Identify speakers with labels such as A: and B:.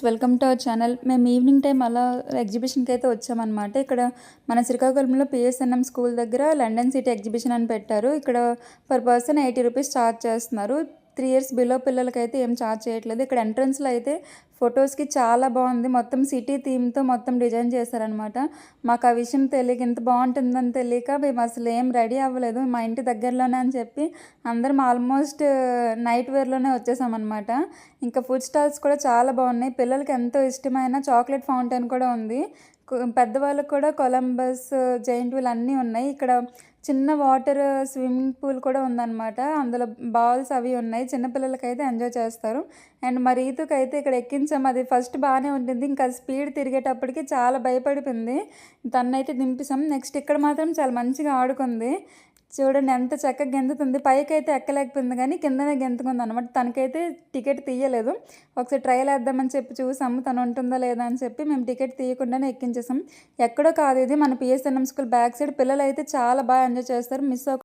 A: Welcome to our channel. మేము evening time అలా ఎగ్జిబిషన్కి అయితే వచ్చామన్నమాట. ఇక్కడ మన శ్రీకాకుళంలో పిఎస్ఎన్ఎం స్కూల్ దగ్గర లండన్ సిటీ ఎగ్జిబిషన్ అని పెట్టారు. ఇక్కడ పర్ పర్సన్ 80 రూపీస్ ఛార్జ్ చేస్తున్నారు. 3 ఇయర్స్ బిలో పిల్లలకైతే ఏం ఛార్జ్ చేయట్లేదు. ఇక్కడ ఎంట్రన్స్లో అయితే ఫొటోస్కి చాలా బాగుంది. మొత్తం సిటీ థీమ్తో మొత్తం డిజైన్ చేశారనమాట. మాకు ఆ విషయం తెలియక, ఇంత బాగుంటుందని తెలియక మేము అసలు ఏం రెడీ అవ్వలేదు. మా ఇంటి దగ్గరలోనే అని చెప్పి అందరం ఆల్మోస్ట్ నైట్ వేర్లోనే వచ్చేసామన్నమాట. ఇంకా ఫుడ్ స్టాల్స్ కూడా చాలా బాగున్నాయి. పిల్లలకి ఎంతో ఇష్టమైన చాక్లెట్ ఫౌంటైన్ కూడా ఉంది. పెద్దవాళ్ళకు కూడా కొలంబస్, జైంట్ వీల్ అన్నీ ఉన్నాయి. ఇక్కడ చిన్న వాటర్ స్విమ్మింగ్ పూల్ కూడా ఉందన్నమాట. అందులో బాల్స్ అవి ఉన్నాయి. చిన్నపిల్లలకైతే ఎంజాయ్ చేస్తారు. అండ్ మా రీతుకైతే ఇక్కడ ఎక్కించాము. అది ఫస్ట్ బాగానే ఉంటుంది. ఇంకా స్పీడ్ తిరిగేటప్పటికి చాలా భయపడిపోయింది. తనైతే దింపేసాం. నెక్స్ట్ ఇక్కడ మాత్రం చాలా మంచిగా ఆడుకుంది. చూడండి ఎంత చక్కగా గెంతుతుంది. పైకి అయితే ఎక్కలేకపోయింది కానీ కిందనే గెంతుకుంది అనమాట. తనకైతే టికెట్ తీయలేదు. ఒకసారి ట్రయల్ వేద్దామని చెప్పి చూసాము తను ఉంటుందా లేదా అని చెప్పి మేము టికెట్ తీయకుండానే ఎక్కించేసాం. ఎక్కడో కాదు, ఇది మన పిఎస్ఎన్ఎం స్కూల్ బ్యాక్ సైడ్. పిల్లలు అయితే చాలా బాగా ఎంజాయ్ చేస్తారు. మిస్